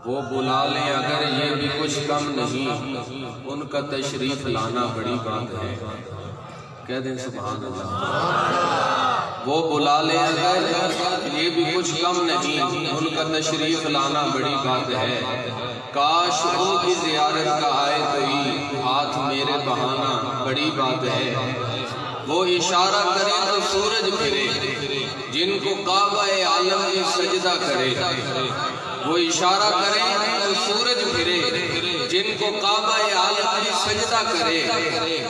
وہ بلا لیں اگر یہ بھی کچھ کم نہیں، ان کا تشریف لانا بڑی بات ہے۔ کہہ دیں سبحان اللہ۔ وہ بلا لیں اگر یہ بھی کچھ کم نہیں، ان کا تشریف لانا بڑی بات ہے۔ کاش ان کی زیارت کا آئے کوئی، ہاتھ میرے بہانا بڑی بات ہے۔ وہ اشارہ کرے تو سورج پھرے، جن کو کعبہ عالم میں سجدہ کرے۔ وہ اشارہ کرے تو سورج پھرے، جن کو کعبہ عالم میں سجدہ کرے۔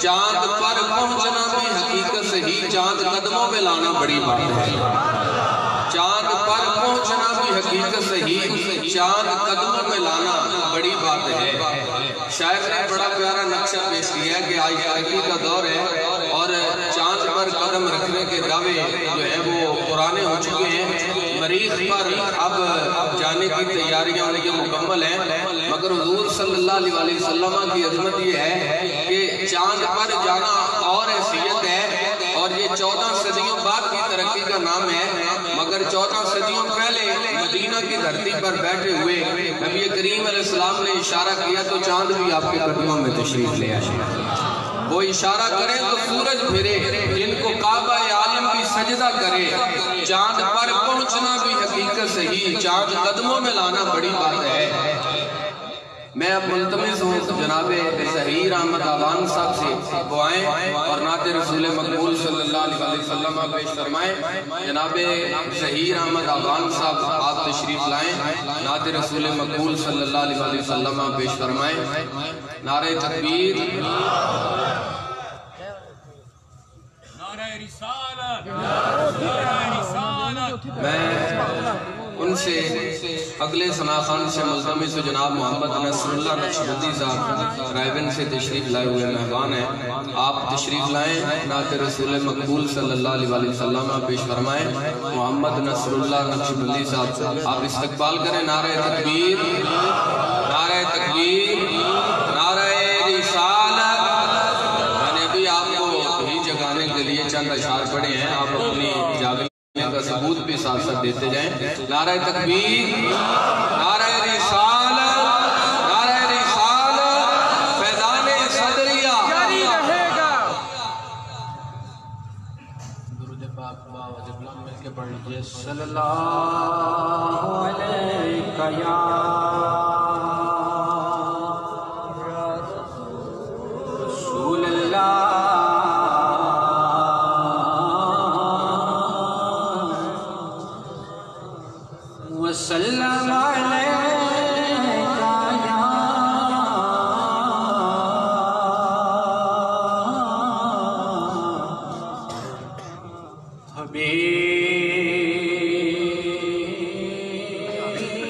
چاند پر پہنچنا بھی حقیقت صحیح، چاند قدموں میں لانا بڑی بات ہے۔ چاند پر پہنچنا بھی حقیقت صحیح، چاند قدموں میں لانا بڑی بات ہے۔ شاعر نے بڑا پیارا نقشہ پیش کیا کہ آج ترقی کا دور ہے اور چاند پر قدم رکھنے کے دعوے جو ہیں وہ پرانے ہو چکے ہیں۔ مریخ پر اب جانے کی تیاریاں ان کی مکمل ہیں، مگر حضور صلی اللہ علیہ وسلم کی عظمت یہ ہے کہ چاند پر جانا اور حیثیت ہے، اور یہ 14 صدیوں بعد کی ترقی کا نام ہے، مگر 14 صدیوں پہلے مدینہ کی دھرتی پر بیٹھے ہوئے نبی کریم علیہ السلام نے اشارہ کیا تو چاند بھی آپ کے قدموں میں تشریف لے آئے۔ وہ اشارہ کرے تو سورج پھرے، جن کو کعبہ عالم بھی سجدہ کرے۔ چاند پر پہنچنا بھی حقیقت صحیح، چاند قدموں میں لانا بڑی بات ہے۔ میں اب ملتمس ہوں جناب ظہیر احمد آوان صاحب سے دعائیں اور نعت رسول مقبول صلی اللہ علیہ وسلم پیش فرمائیں۔ جناب ظہیر احمد آوان صاحب آپ تشریف لائیں، نعت رسول مقبول صلی اللہ علیہ وسلم پیش فرمائیں۔ نعرہ تکبیر، نعرہ رسالت، نعرہ رسالت۔ میں ان سے اگلے ثنا خان سے ملتمس جناب محمد نصر اللہ نقشبندی صاحب رائبن سے تشریف لائے ہوئے مہمان ہیں، آپ تشریف لائیں، نعت رسول مقبول صلی اللہ علیہ وسلم پیش فرمائیں۔ محمد نصر اللہ نقشبندی صاحب آپ استقبال کریں۔ نعرہ تکبیر، نعرہ تکبیر، نعرہ رسالت۔ میں نے بھی آپ کو ہی جگانے کے لیے چند اشعار پڑھے ہیں، آپ اپنی جاگنے کا ثبوت بھی ساتھ ساتھ دیتے جائیں۔ نعرہ تکبیر، نعرہ رسالت، نعرہ رسالت، فیضان صدریہ جاری رہے گا۔ درود پاک با وجبلان مل کے پڑھ لیجئے۔ صلی اللہ علیہ یا رسول اللہ، وسلم علیکہ یا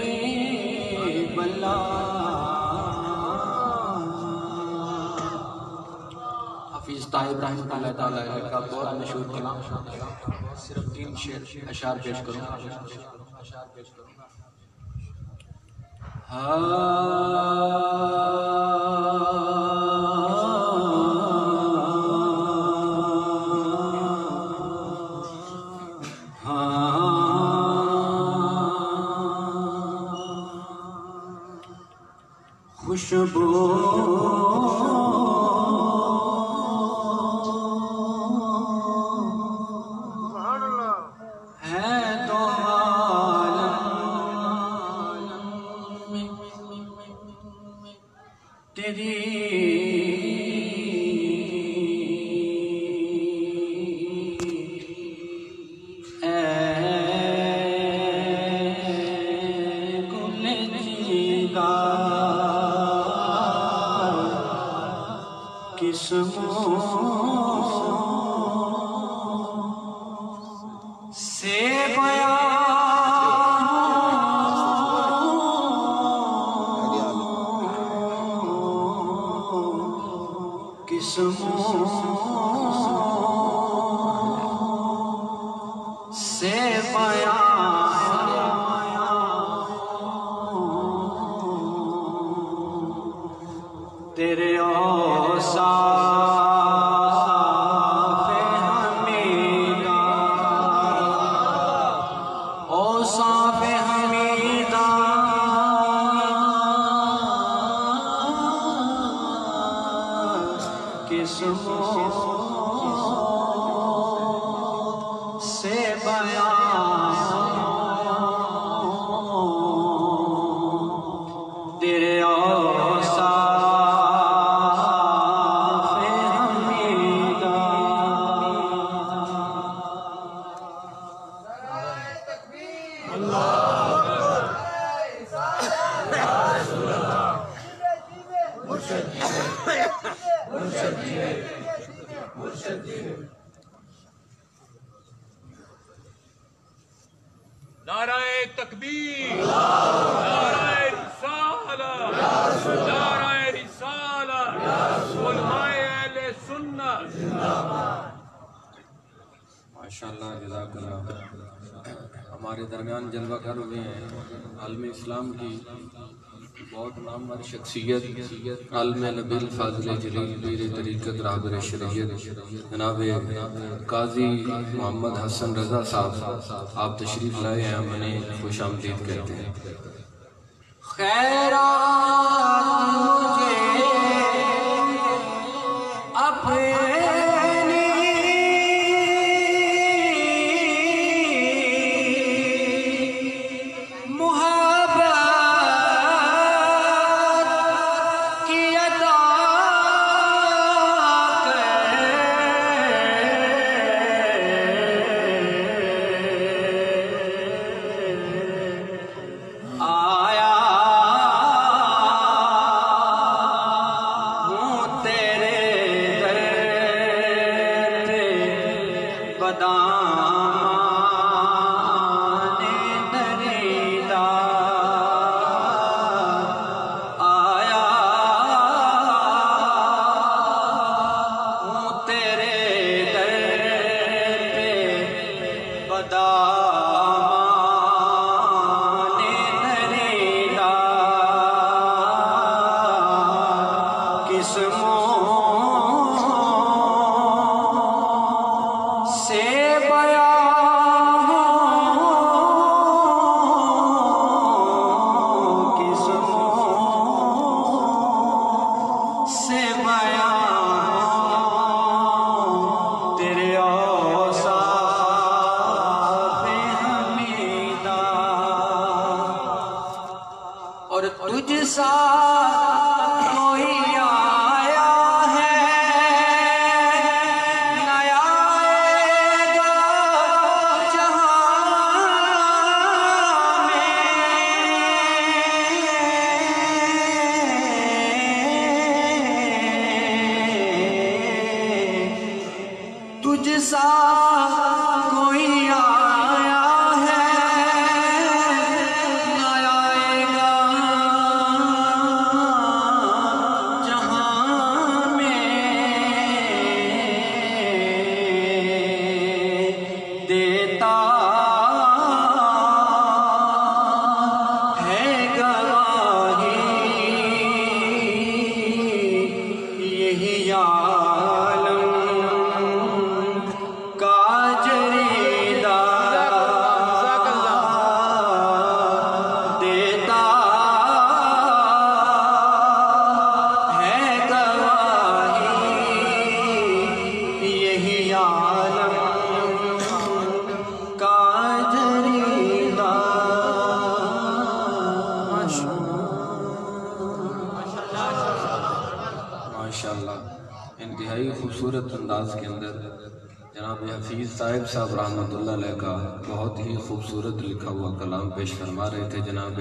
حبیب اللہ۔ حافظ طاہر رحمۃ اللہ تعالیٰ کا بہت مشہور کلام، صرف 3 اشعار پیش کروں گا۔ خوشبو تیرے اوصاف حمیدہ، اوصاف حمیدہ قسموں سے بیان تیرے اوصاف حمیدہ نعرہ تکبیر، نعرہ رسالت، نعرہ رسالت، علماء اہل سنت۔ ماشاءاللہ، جزاک اللہ۔ ہمارے درمیان جلوہ گر ہوئے ہیں عالم اسلام کی بہت نامور شخصیت، عالم نبی الفاضل جلیل پیر طریقت رہبر شریعت جناب قاضی محمد حسن رضا صاحب، آپ تشریف لائے ہیں، ہم انہیں خوش آمدید کہتے ہیں۔ خیرات مجھے اپنی تجھ سا کوئی آیا ہے نہ آئے گا جہاں میں تجھ سا کوئی آیا ہے نہ آئے گا جہاں میں دیتا ہے گواہی یہی عالم کا جریدہ دیتا ہے گواہی یہی عالم کا جریدہ ماشاءاللہ، انتہائی خوبصورت انداز کے اندر جناب حفیظ صاحب صاحب رحمۃ اللہ علیہ کا بہت ہی خوبصورت لکھا ہوا کلام پیش فرما رہے تھے جناب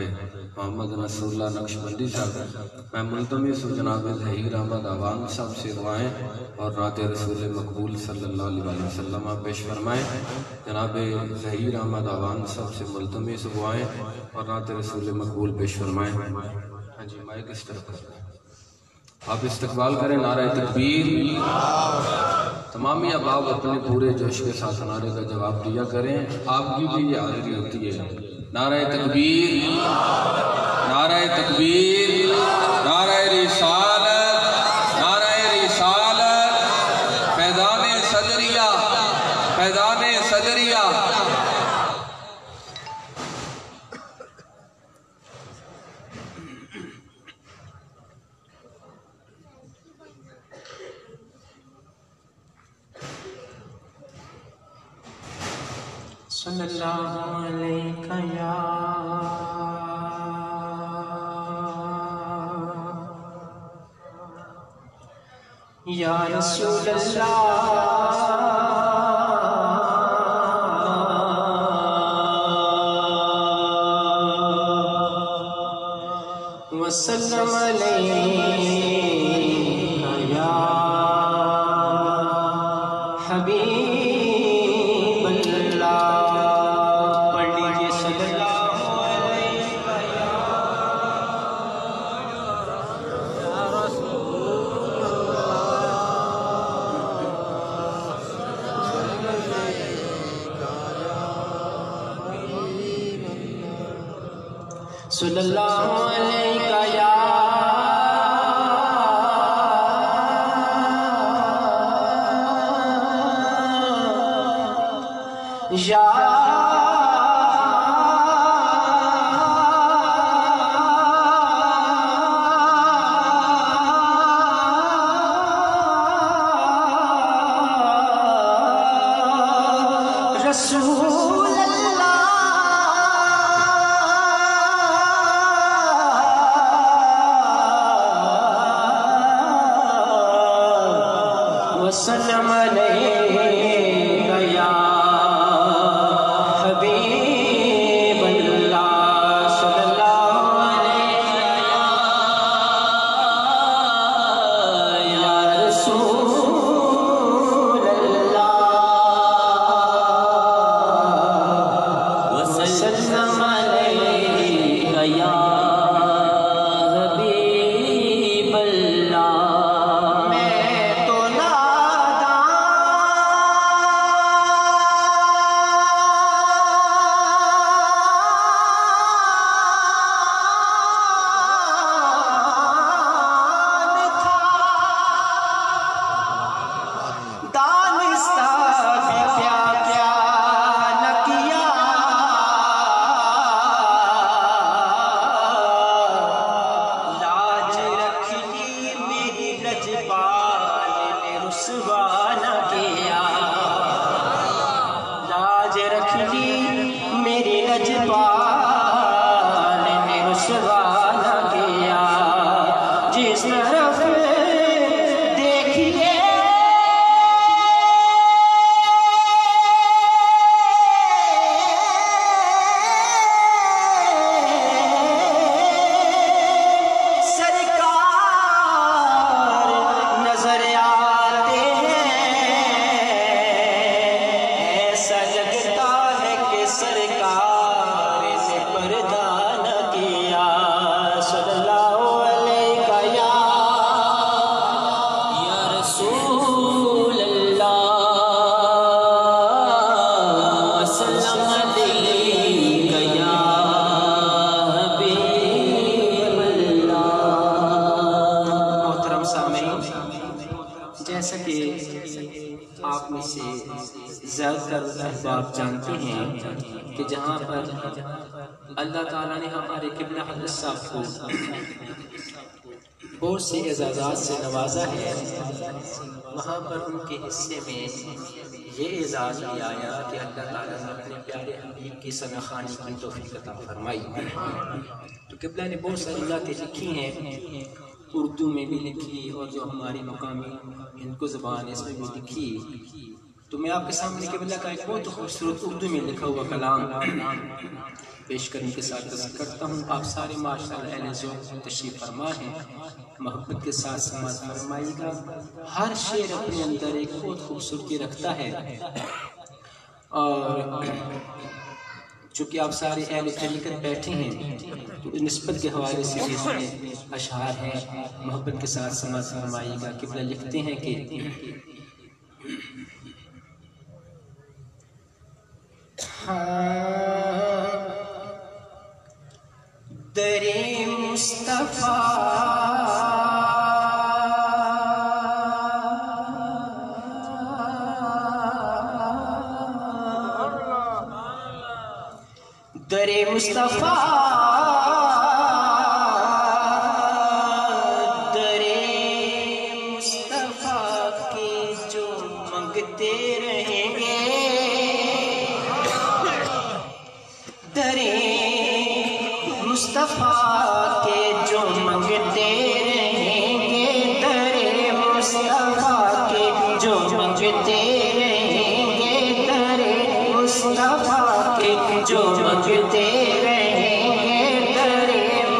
محمد نصر اللہ نقشبندی صاحب۔ میں ملتمس ہوں جناب ظہیر احمد عوان صاحب سے دعائیں اور نعت رسول مقبول صلی اللہ علیہ وسلم آپ پیش فرمائیں۔ جناب ظہیر احمد عوان صاحب سے ملتمس دعائیں اور نعت رسول مقبول پیش فرمائیں۔ ہاں جی، مائک اس طرف کریں، آپ استقبال کریں۔ نعرہ تکبیر، تمام احباب اپنے پورے جوش کے ساتھ نعرے کا جواب دیا کریں، آپ کی بھی یہ حاضری ہوتی ہے۔ نعرہ تکبیر، نعرہ تکبیر، نعرہ رسالت، نعرہ رسالت، فیضان صدریہ، فیضان صدریہ۔ صلی اللہ علیہ یا رسول اللہ وسلم علیہ یا حبیب اللہ پڑھ لیجئے صلی اللہ علیہ صلی اللہ علیہ یا رسول وسلم علیہ یا حبیب اللہ صلی اللہ علیہ یا رسول اللہ وسلم علیہ یا حبیب اللہ لاج رکھ لی میری لجپال نے رسوا نہ کیا جس طرف دیکھیے جیسا کہ آپ میں سے زیادہ تر احباب جانتے ہیں کہ جہاں پر اللہ تعالیٰ نے ہمارے قبلہ حضرت صاحب کو بہت سے اعزازات سے نوازا ہے، وہاں پر ان کے حصے میں یہ اعزاز بھی آیا کہ اللہ تعالیٰ نے اپنے پیارے حبیب کی ثنا خوانی کی توفیق عطا فرمائی۔ تو قبلہ نے بہت ساری باتیں لکھی ہیں، اردو میں بھی لکھی اور جو ہماری مقامی ہندکو زبان ہے اس میں بھی لکھی۔ تو میں آپ کے سامنے قبلہ کا ایک بہت خوبصورت اردو میں لکھا ہوا کلام پیش کرنے کے ساتھ عرض کرتا ہوں۔ آپ سارے ماشاءاللہ اہل ذوق تشریف فرما ہیں، محبت کے ساتھ سماعت فرمائیے گا۔ ہر شعر اپنے اندر ایک بہت خوبصورتی رکھتا ہے، اور چونکہ آپ سارے اہل طریقت بیٹھے ہیں تو نسبت کے حوالے سے بھی اس میں اشعار ہیں، محبت کے ساتھ سماعت فرمائیے گا۔ قبلہ لکھتے ہیں کہ در مصطفیٰ در مصطفیٰ در مصطفیٰ کے جو منگتے رہیں گے مصطفیٰ کے جو منگتے رہیں گے، در مصطفیٰ کے جو منگتے رہیں گے، در مصطفیٰ کے جو منگتے رہیں گے، در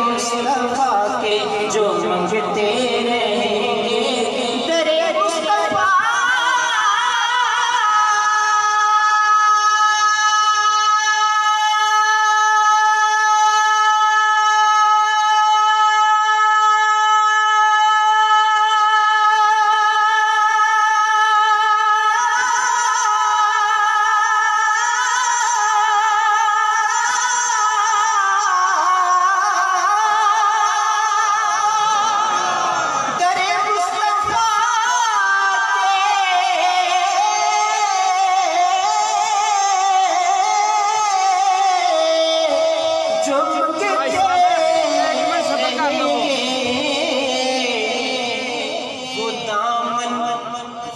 مصطفیٰ کے جو منگتے رہیں گے، در مصطفیٰ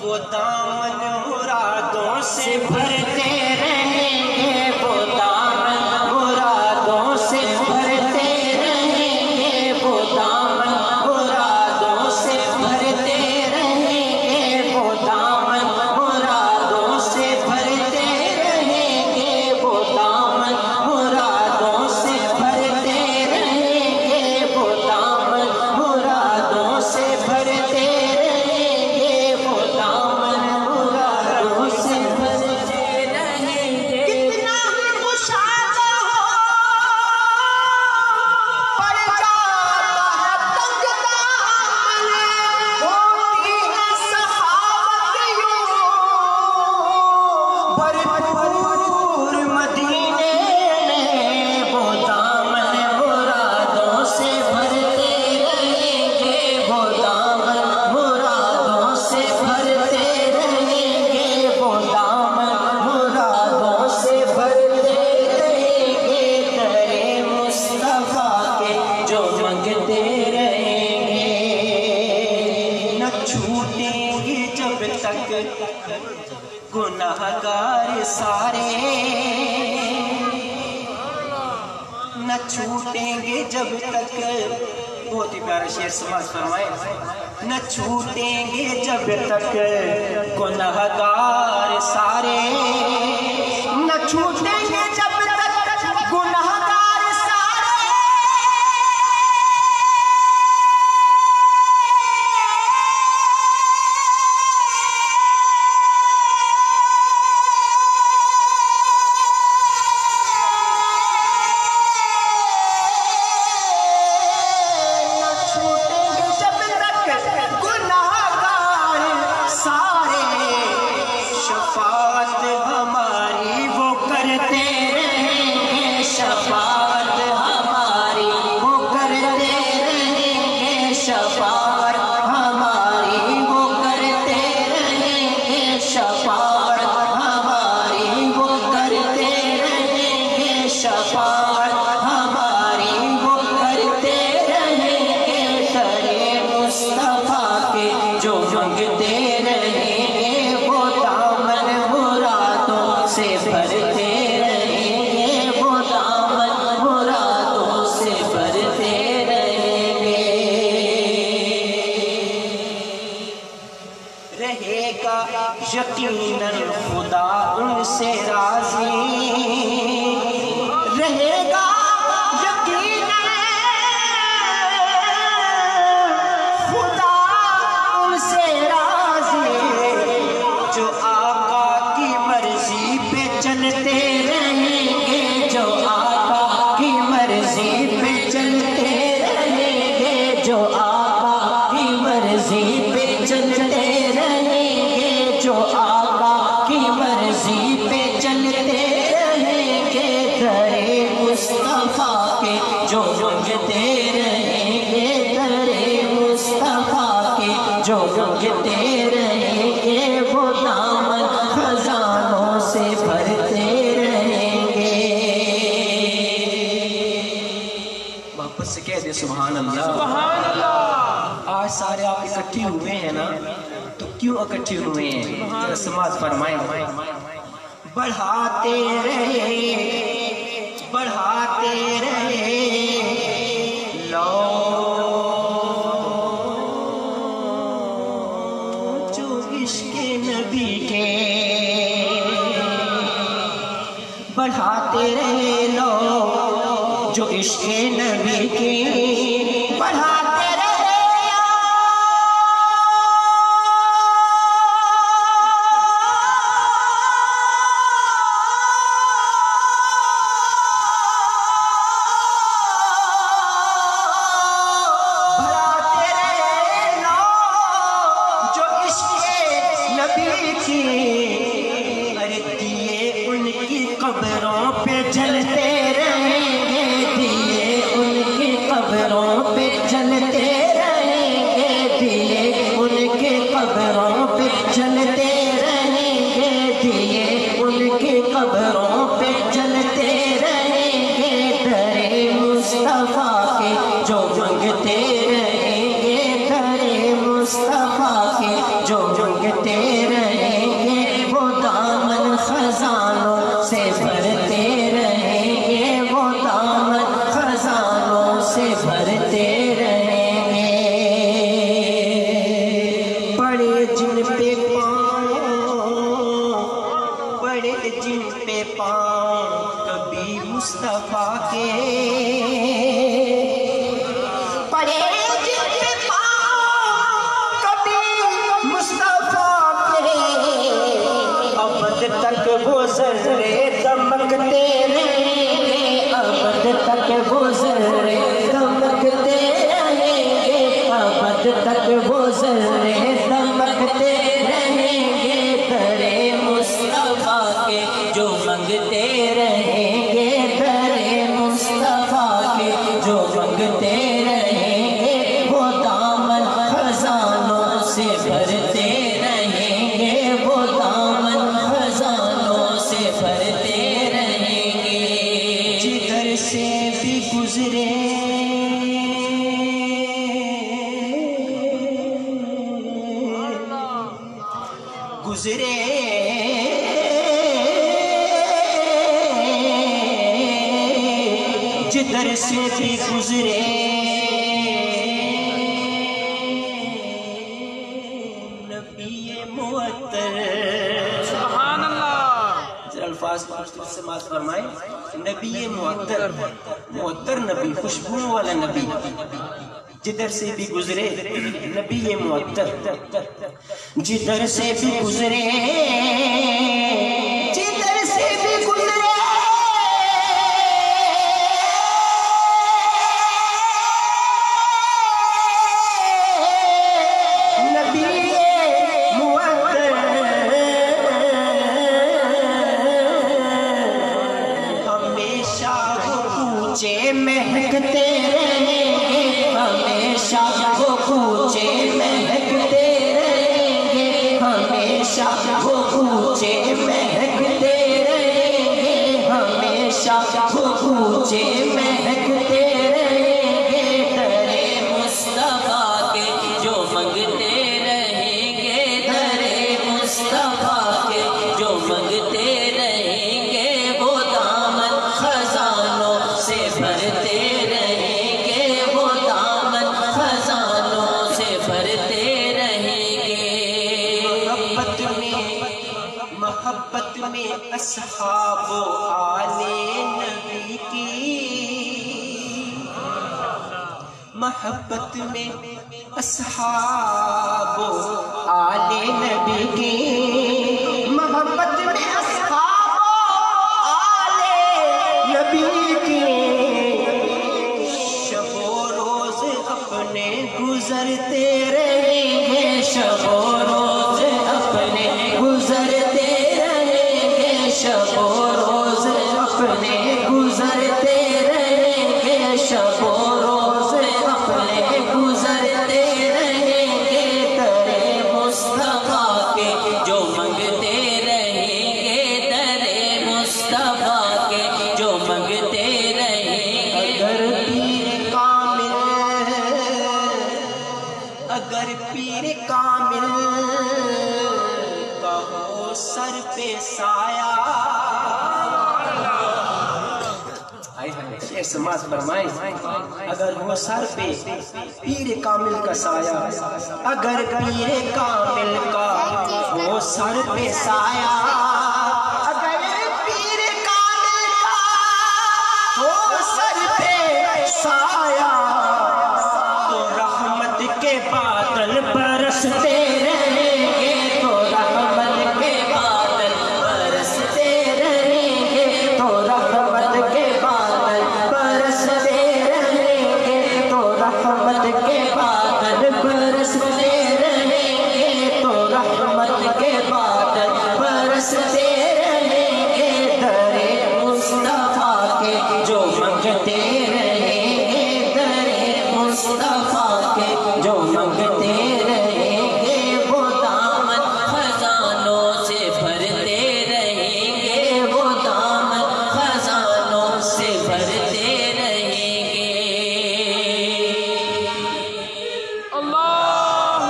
وہ دامن مرادوں سے بھرتے رہیں گے، وہ دامن مرادوں سے بھرتے رہیں گے، وہ دامن مرادوں سے بھرتے رہیں گے، وہ دامن مرادوں سے بھرتے رہیں گے، وہ دامن مرادوں سے بھرتے رہیں گے، وہ دامن مرادوں سے بھرتے گناہگار سارے نہ چھوٹیں گے جب تک، بہت ہی پیارا شعر سماعت فرمائے، نہ چھوٹیں گے جب تک گناہگار سارے، نہ چھوٹیں گے جب تک گناہگار سارے، شفاعت ہماری وہ کرتے رہیں گے، شفاعت ہماری وہ کرتے رہیں گے، شفاعت ہماری وہ کرتے رہیں گے، شفاعت ہماری وہ کرتے رہیں گے، شفاعت ہماری وہ کرتے رہیں گے، در مصطفیٰ کے جو منگتے رہیں گے، وہ دامن مرادوں سے بھرتے رہیں گے، وہ دامن مرادوں سے بھرتے رہیں گے، رہے گا یقیناً خدا ان سے راضی، رہے گا یقیناً خدا ان سے راضی، جو آقا کی مرضی پہ چلتے رہیں گے، جو آقا کی مرضی پہ چلتے رہیں گے، جو آقا کی مرضی پہ چلتے رہیں گے، جو آقا کی مرضی پہ چلتے رہیں گے، در مصطفیٰ کے جو منگتے رہیں گے، در مصطفیٰ کے جو منگتے رہیں گے، وہ دامن خزانوں سے بھرتے رہیں گے۔ واپس سے کہہ دے سبحان اللہ، سبحان اللہ۔ آج سارے آپ اکٹھے ہوئے ہیں نا، تو کیوں اکٹھے ہوئے ہیں؟ ذرا سماعت فرمائیں۔ بڑھاتے رہے، بڑھاتے رہے، بڑھاتے رہے لوگ جو عشق نبی کی بڑھاتے رہے قبروں پہ جلتے رہیں گے دیے ان کی قبروں پہ جلتے رہیں گے دیے ان کی قبروں پہ جلتے رہیں گے دیے ان کی قبروں پہ جلتے رہیں گے درے مصطفیٰ کے جو منگتے رہیں گے درے مصطفیٰ کے جو منگتے رہیں گے وہ دامن خزانوں سے بھرتے رہیں گے وہ دامن خزانوں سے بھرتے رہیں گے بڑے جن پہ پاؤں بڑے جن پہ پاؤں کبھی مصطفیٰ کے بڑے جن پہ پاؤں کبھی مصطفیٰ کے ابد تک وہ ذرے دمکتے رہیں گے ابد تک وہ ذرے دمکتے رہیں گے ابد تک وہ ذرے دمکتے رہیں گے درے مصطفیٰ کے جو منگتے رہیں گے درے مصطفیٰ کے جو منگتے رہیں گے وہ دامن خزانوں سے بھرتے رہیں گے وہ دامن خزانوں سے بھرتے رہیں گے جدھر سے بھی گزرے گزرے جدھر سے بھی گزرے نبی معطر سبحان اللہ ذرا الفاظ سے بات فرمائیں نبی معطر معطر نبی خوشبو والا نبی جدھر سے بھی گزرے نبی معطر جدھر سے بھی گزرے جدھر سے بھی گزرے مہکتے رہیں گے ہمیشہ وہ کوچے مہکتے رہیں گے ہمیشہ وہ کوچے مہکتے رہیں گے ہمیشہ وہ کوچے مہکتے رہیں گے درے مصطفیٰ کے جو منگتے رہیں گے درے مصطفیٰ کے جو منگتے رہیں گے وہ دامن خزانوں سے بھرتے رہیں گے وہ دامن خزانوں سے بھرتے رہیں گے محبت میں اصحاب و آل نبی کی محبت میں اصحاب و آل نبی کی محبت میں اصحاب و آل نبی کی شب و روز اپنے گزرتے رہیں گے شب و روز اپنے گزرتے رہیں گے شب و روز اپنے گزرتے رہیں گے شب و روز اپنے گزرتے رہیں گے درے مصطفیٰ کے جو منگتے رہیں گے درے مصطفیٰ کے جو منگتے رہیں گے اگر پیر کامل کا ہو سر پہ سایہ شعر سماعت فرمائیں اگر ہو سر پہ پیر کامل کا سایہ اگر پیر کامل کا ہو سر پہ سایہ اگر پیر کامل کا کے بادل برستے رہیں گے تو رحمت کے بادل برستے رہیں گے تو رحمت کے بادل برستے رہیں گے تو رحمت کے بادل برستے رہیں گے تو رحمت کے بادل برستے رہیں گے درے مصطفیٰ کے جو منگتے رہیں گے درے مصطفیٰ کے جو منگتے رہیں گے وہ دامن خزانوں سے بھرتے رہیں گے وہ دامن خزانوں سے بھرتے رہیں گے اللہ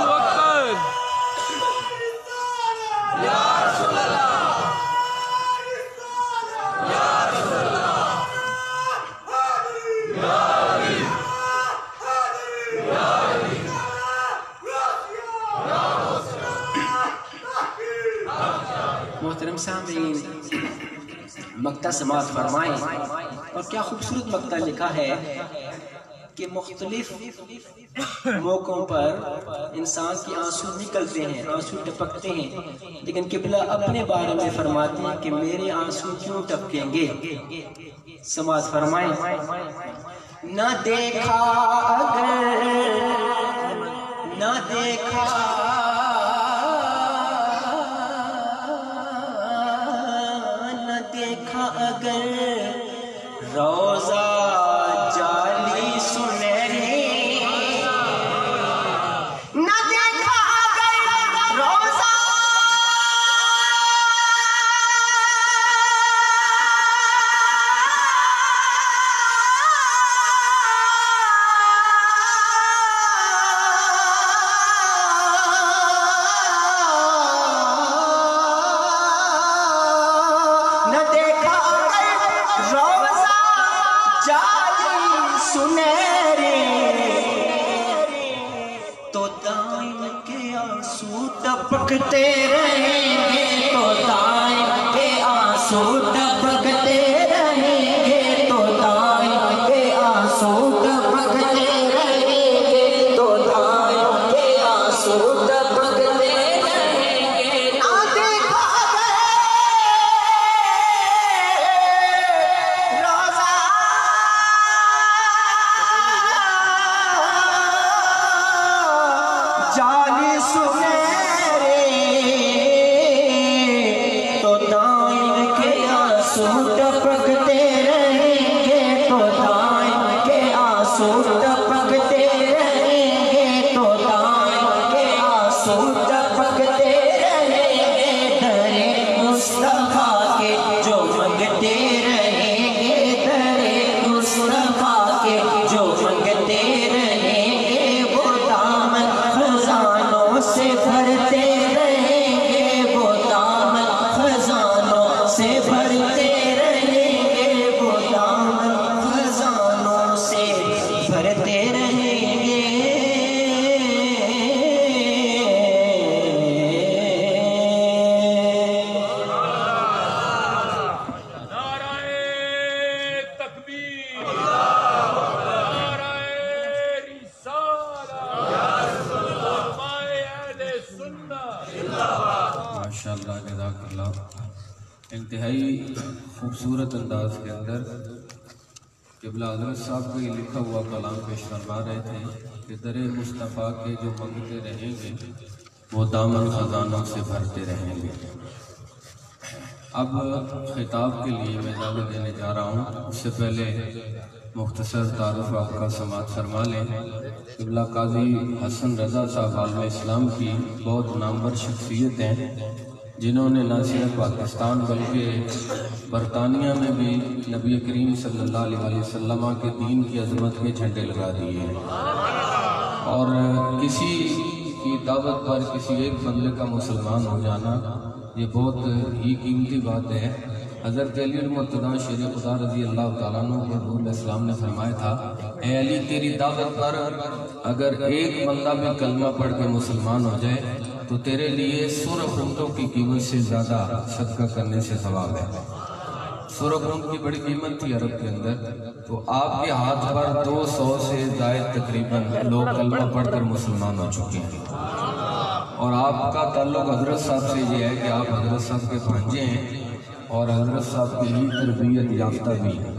اکبر محترم سامعین مقطع سماعت فرمائیں اور کیا خوبصورت مقطع لکھا ہے کہ مختلف موقعوں پر انسان کی آنسو نکلتے ہیں آنسو ٹپکتے ہیں لیکن قبلہ اپنے بارے میں فرماتے ہیں کہ میرے آنسو کیوں ٹپکیں گے سماعت فرمائیں نہ دیکھا اگر نہ دیکھا اگر روزہ جالی سنہری نہ دیکھا اگر روزہ تو دائم کے آنسو ٹپکتے رہیں گے تو دائم کے آنسو ٹپکتے رہیں گے تو دائم کے آنسو ٹپکتے رہیں گے تو دائم کے آنسو ٹپکتے رہیں گے نہ دیکھا روزہ جالی سنہری تو دائم کے آنسو ٹپکتے رہیں گے تو دائم کے آنسو ٹپکتے رہیں گے تو دائم کے آنسو ٹپکتے رہیں گے درے مصطفیٰ کے جو منگتے رہیں گے درے مصطفیٰ کے جو منگتے رہیں گے وہ دامن خزانوں سے بھرتے رہیں گے وہ دامن خزانوں سے بھرتے رہیں گے وہ دامن خزانوں سے بھرتے رہیں گے نعرہ تکبیر نعرہ رسالہ فرمائے اہل سنت ماشاءاللہ جزاک اللہ انتہائی خوبصورت انداز کے اندر قبلہ حضرت صاحب کو یہ لکھا ہوا کلام پیش فرما رہے تھے کہ در مصطفیٰ کے جو منگتے رہیں گے وہ دامن خزانوں سے بھرتے رہیں گے اب خطاب کے لیے میں اجازت دینے جا رہا ہوں اس سے پہلے مختصر تعارف آپ کا سماعت فرما لیں قبلہ قاضی حسن رضا صاحب عالم اسلام کی بہت نامور شخصیت ہیں جنہوں نے نہ صرف پاکستان بلکہ برطانیہ میں بھی نبی کریم صلی اللہ علیہ وسلم کے دین کی عظمت کے جھنڈے لگا دیے ہیں اور کسی کی دعوت پر کسی ایک بندے کا مسلمان ہو جانا یہ بہت ہی قیمتی بات ہے حضرت علی المرتضیٰ شیر خدا رضی اللہ تعالیٰ عنہ کو حضور علیہ السلام نے فرمایا تھا اے علی تیری دعوت پر اگر ایک بندہ بھی کلمہ پڑھ کے مسلمان ہو جائے تو تیرے لیے سرخ اونٹوں کی قیمت سے زیادہ صدقہ کرنے سے ثواب ہے سرخ اونٹ کی بڑی قیمت تھی عرب کے اندر، تو آپ کے ہاتھ پر 200 سے زائد تقریباً لوگ کلمہ پڑھ کر مسلمان ہو چکے ہیں، اور آپ کا تعلق حضرت صاحب سے یہ ہے کہ آپ حضرت صاحب کے بھانجے ہیں اور حضرت صاحب کی تربیت یافتہ بھی ہیں،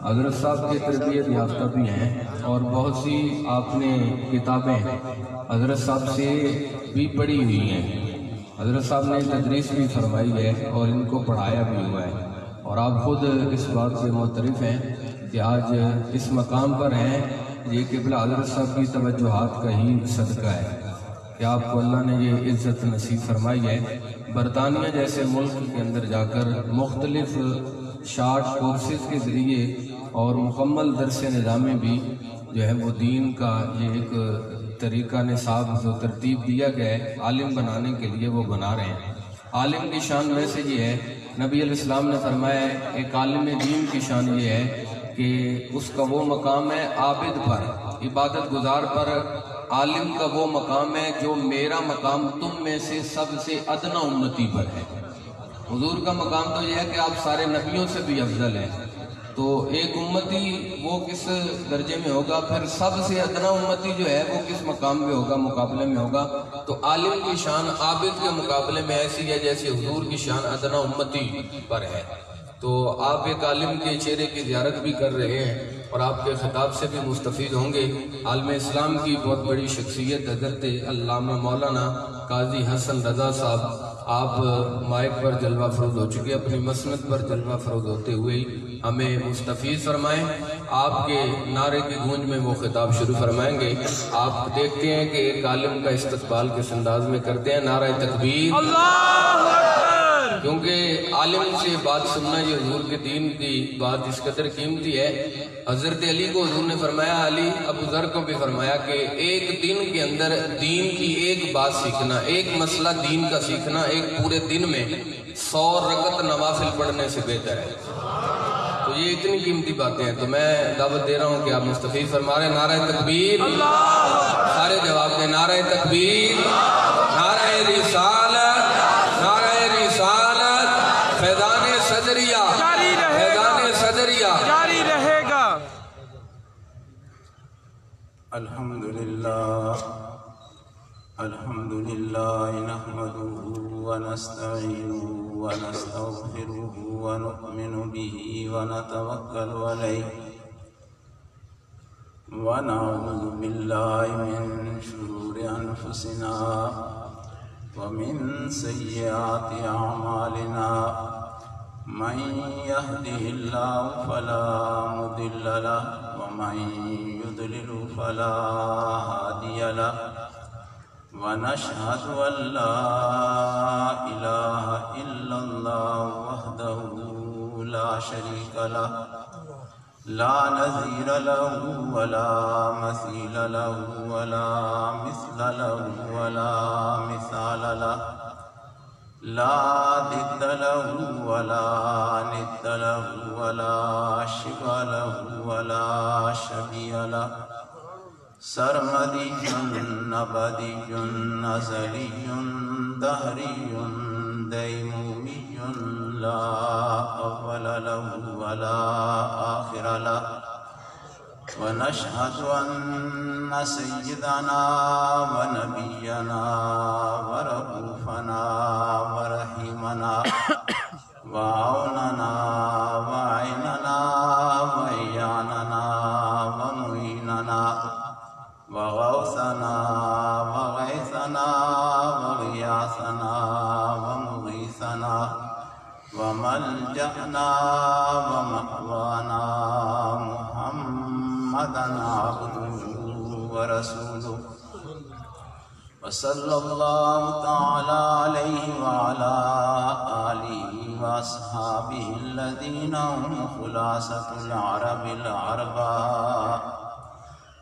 حضرت صاحب کی تربیت یافتہ بھی ہیں، اور بہت سی آپ نے کتابیں حضرت صاحب سے بھی پڑھی ہوئی ہیں، حضرت صاحب نے تدریس بھی فرمائی ہے اور ان کو پڑھایا بھی ہوا ہے، اور آپ خود اس بات سے معترف ہیں کہ آج اس مقام پر ہیں، یہ قبلہ حضرت صاحب کی توجہات کا ہی صدقہ ہے کہ آپ کو اللہ نے یہ عزت نصیب فرمائی ہے۔ برطانیہ جیسے ملک کے اندر جا کر مختلف شارٹ کورسز کے ذریعے اور مکمل درس نظام میں بھی جو ہے وہ دین کا یہ ایک طریقہ نصاب جو ترتیب دیا گیا ہے عالم بنانے کے لیے وہ بنا رہے ہیں۔ عالم کی شان ویسے یہ ہے، نبی علیہ السلام نے فرمایا ہے ایک عالم دین کی شان یہ ہے کہ اس کا وہ مقام ہے عابد پر، عبادت گزار پر، عالم کا وہ مقام ہے جو میرا مقام تم میں سے سب سے ادنا امتی پر ہے۔ حضور کا مقام تو یہ ہے کہ آپ سارے نبیوں سے بھی افضل ہیں، تو ایک امتی وہ کس درجے میں ہوگا، پھر سب سے ادنا امتی جو ہے وہ کس مقام پہ ہوگا، مقابلے میں ہوگا۔ تو عالم کی شان عابد کے مقابلے میں ایسی ہے جیسے حضور کی شان ادنا امتی پر ہے۔ تو آپ ایک عالم کے چہرے کی زیارت بھی کر رہے ہیں اور آپ کے خطاب سے بھی مستفید ہوں گے۔ عالم اسلام کی بہت بڑی شخصیت حضرت علامہ مولانا قاضی حسن رضا صاحب، آپ مائک پر جلوہ فروز ہو چکے، اپنی مسند پر جلوہ فروز ہوتے ہوئے ہمیں مستفید فرمائیں۔ آپ کے نعرے کی گونج میں وہ خطاب شروع فرمائیں گے۔ آپ دیکھتے ہیں کہ ایک عالم کا استقبال کس انداز میں کرتے ہیں، نعرہ تکبیر، اللہ اکبر۔ کیونکہ عالم سے بات سننا یہ حضور کے دین کی بات اس قدر قیمتی ہے۔ حضرت علی کو حضور نے فرمایا، علی ابو ذر کو بھی فرمایا کہ ایک دن کے اندر دین کی ایک بات سیکھنا، ایک مسئلہ دین کا سیکھنا ایک پورے دن میں 100 رکعت نوافل پڑھنے سے بہتر ہے۔ تو یہ اتنی قیمتی باتیں ہیں، تو میں دعوت دے رہا ہوں کہ آپ مستفید فرما رہے ہیں۔ نعرہ تکبیر، سارے جواب دیں، نعرہ تکبیر، نعرہ رسالت، نعرہ رسالت، فیضان صدریہ، فیضان صدریہ جاری رہے گا۔ الحمدللہ نحمده ونستعینه ونستغفره ونؤمن به ونتوکل علیہ ونعوذ باللہ من شرور انفسنا ومن سیئات اعمالنا، من يهده الله فلا مضل له ومن يضلل فلا هادي له، ونشهد أن لا إله إلا الله وحده لا شريك له، لا نظير له ولا مثيل له ولا مثل له ولا مثال له، لا ضد له ولا ند له ولا شبه له ولا شبيه له، سرمدی نبدی ازلی دہری دیمومی لا اول له ولا آخر له، ونشهد أن سيدنا ونبينا ورؤوفنا ورحيمنا وعوننا وعيننا وإعاننا ومعيننا وغوثنا وغيثنا وغياثنا ومغيثنا وملجأنا ومأوانا محمدا عبده ورسوله، وصلى الله تعالى عليه وعلى آله وأصحابه الذين هم خلاصة العرب العرباء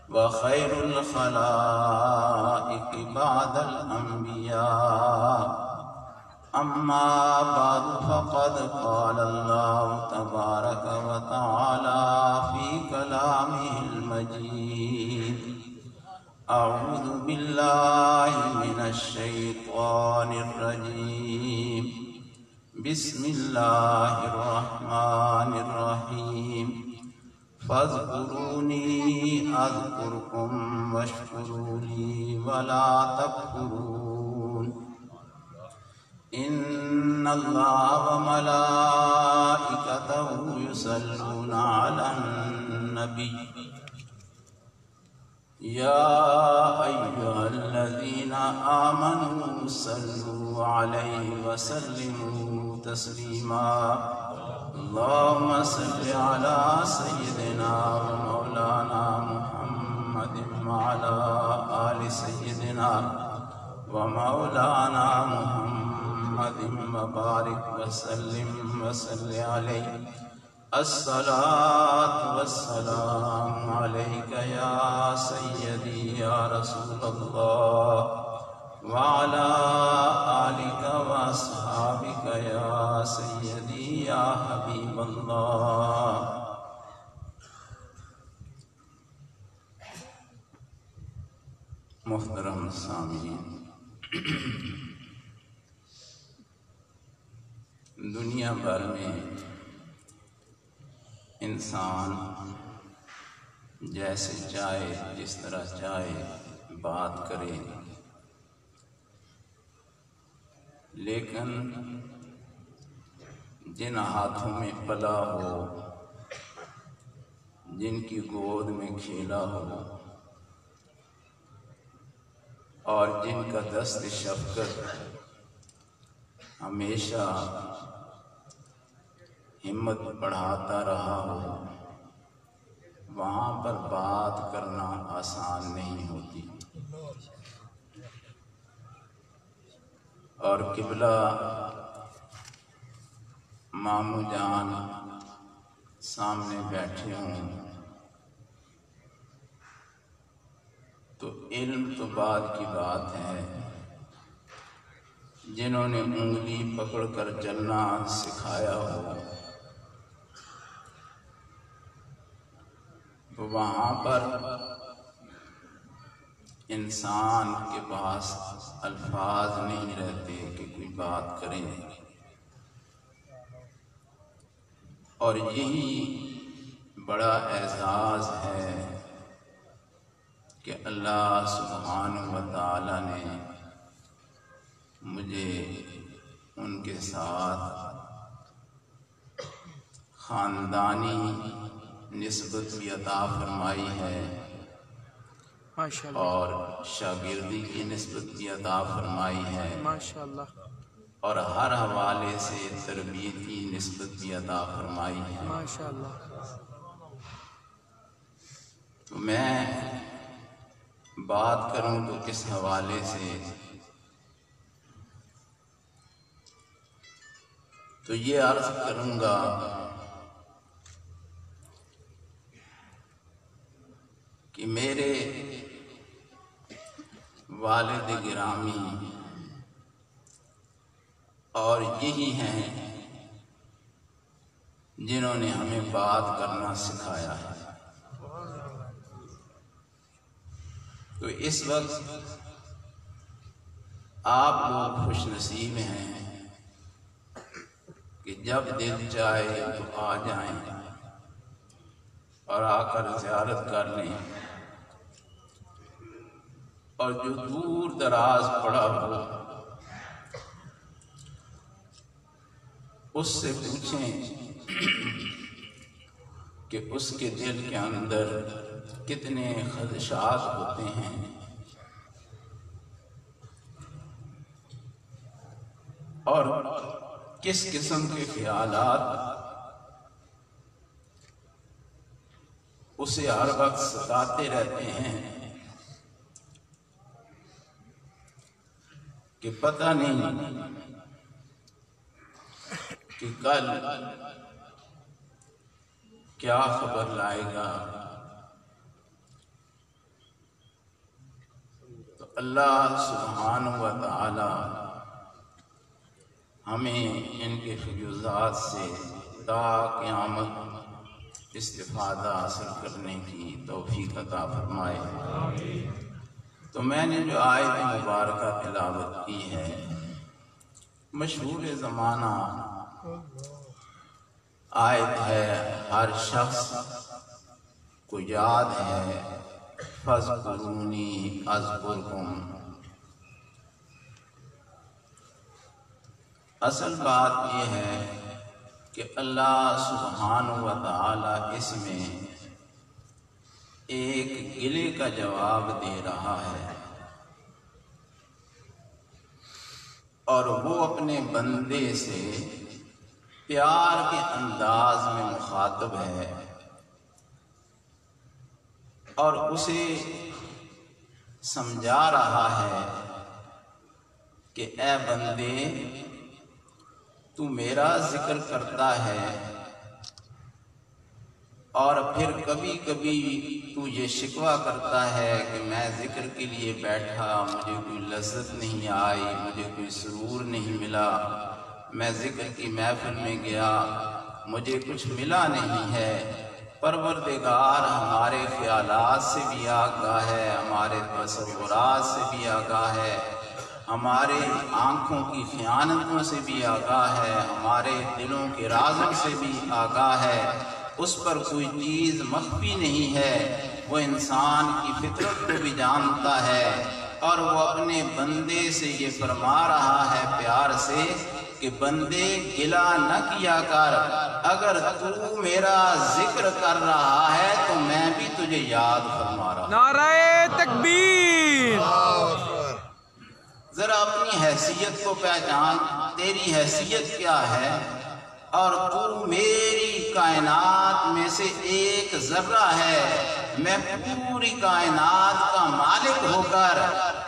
وخير الخلائق بعد الأنبياء، أما بعد فقد قال الله تبارك وتعالى في كلامه المجيد: أعوذ بالله من الشيطان الرجيم، بسم اللہ الرحمن الرحیم فاذکرونی اذکرکم واشکروا لی ولا تکفرون ان اللہ وملائکتہ یصلون علی النبی یا ایہا الذین آمنوا صلوا علیہ وسلموا تسلیما اللہم صل علی سیدنا ومولانا محمد وعلی آل سیدنا ومولانا محمد وبارک وسلم وصل علیہ الصلاة والسلام علیک یا سیدی یا رسول اللہ وعلى آلك وأصحابك يا سيدي يا حبيب الله محترم سامعین، دنیا بھر میں انسان جیسے چاہے جس طرح چاہے بات کرے، لیکن جن ہاتھوں میں پلا ہو، جن کی گود میں کھیلا ہو اور جن کا دست شفقت ہمیشہ ہمت بڑھاتا رہا ہو، وہاں پر بات کرنا آسان نہیں ہوتی۔ اور قبلہ مامو جان سامنے بیٹھے ہوں تو علم تو بعد کی بات ہے، جنہوں نے انگلی پکڑ کر چلنا سکھایا ہو تو وہاں پر انسان کے پاس الفاظ نہیں رہتے کہ کوئی بات کریں، اور یہی بڑا اعزاز ہے کہ اللہ سبحانہ و تعالی نے مجھے ان کے ساتھ خاندانی نسبت بھی عطا فرمائی ہے اور شاگردی کی نسبت بھی عطا فرمائی ہے، ماشاءاللہ، اور ہر حوالے سے تربیتی نسبت بھی عطا فرمائی ہے۔ ماشاءاللہ۔ تو میں بات کروں تو کس حوالے سے، تو یہ عرض کروں گا کہ میرے والد گرامی اور یہی ہیں جنہوں نے ہمیں بات کرنا سکھایا ہے۔ تو اس وقت آپ لوگ خوش نصیب ہیں کہ جب دل چاہے تو آ جائیں اور آ کر زیارت کر لیں، اور جو دور دراز پڑا ہو اس سے پوچھیں کہ اس کے دل کے اندر کتنے خدشات ہوتے ہیں، اور کس قسم کے خیالات اسے ہر وقت ستاتے رہتے ہیں کہ پتہ نہیں کہ کل کیا خبر لائے گا۔ تو اللہ سبحانہ و تعالی ہمیں ان کے فیوزات سے تا قیامت استفادہ حاصل کرنے کی توفیق عطا فرمائے۔ تو میں نے جو آیت مبارکہ تلاوت کی ہے، مشہور زمانہ آیت ہے ہر شخص کو یاد ہے فَاذْكُرُونِی أَذْكُرْكُمْ۔ اصل بات یہ ہے کہ اللہ سبحانہ و تعالی اس میں ایک گلے کا جواب دے رہا ہے، اور وہ اپنے بندے سے پیار کے انداز میں مخاطب ہے اور اسے سمجھا رہا ہے کہ اے بندے، تو میرا ذکر کرتا ہے اور پھر کبھی کبھی تو یہ شکوہ کرتا ہے کہ میں ذکر کے لیے بیٹھا، مجھے کوئی لذت نہیں آئی، مجھے کوئی سرور نہیں ملا، میں ذکر کی محفل میں گیا، مجھے کچھ ملا نہیں ہے۔ پروردگار ہمارے خیالات سے بھی آگاہ ہے، ہمارے تصورات سے بھی آگاہ ہے، ہمارے آنکھوں کی خیانتوں سے بھی آگاہ ہے، ہمارے دلوں کے رازوں سے بھی آگاہ ہے، اس پر کوئی چیز مخفی نہیں ہے، وہ انسان کی فطرت کو بھی جانتا ہے، اور وہ اپنے بندے سے یہ فرما رہا ہے پیار سے کہ بندے گلہ نہ کیا کر، اگر تو میرا ذکر کر رہا ہے تو میں بھی تجھے یاد فرما رہا ہوں۔ نعرہ تکبیر۔ ذرا اپنی حیثیت کو پہچان، تیری حیثیت کیا ہے، اور تو میری کائنات میں سے ایک ذرہ ہے، میں پوری کائنات کا مالک ہو کر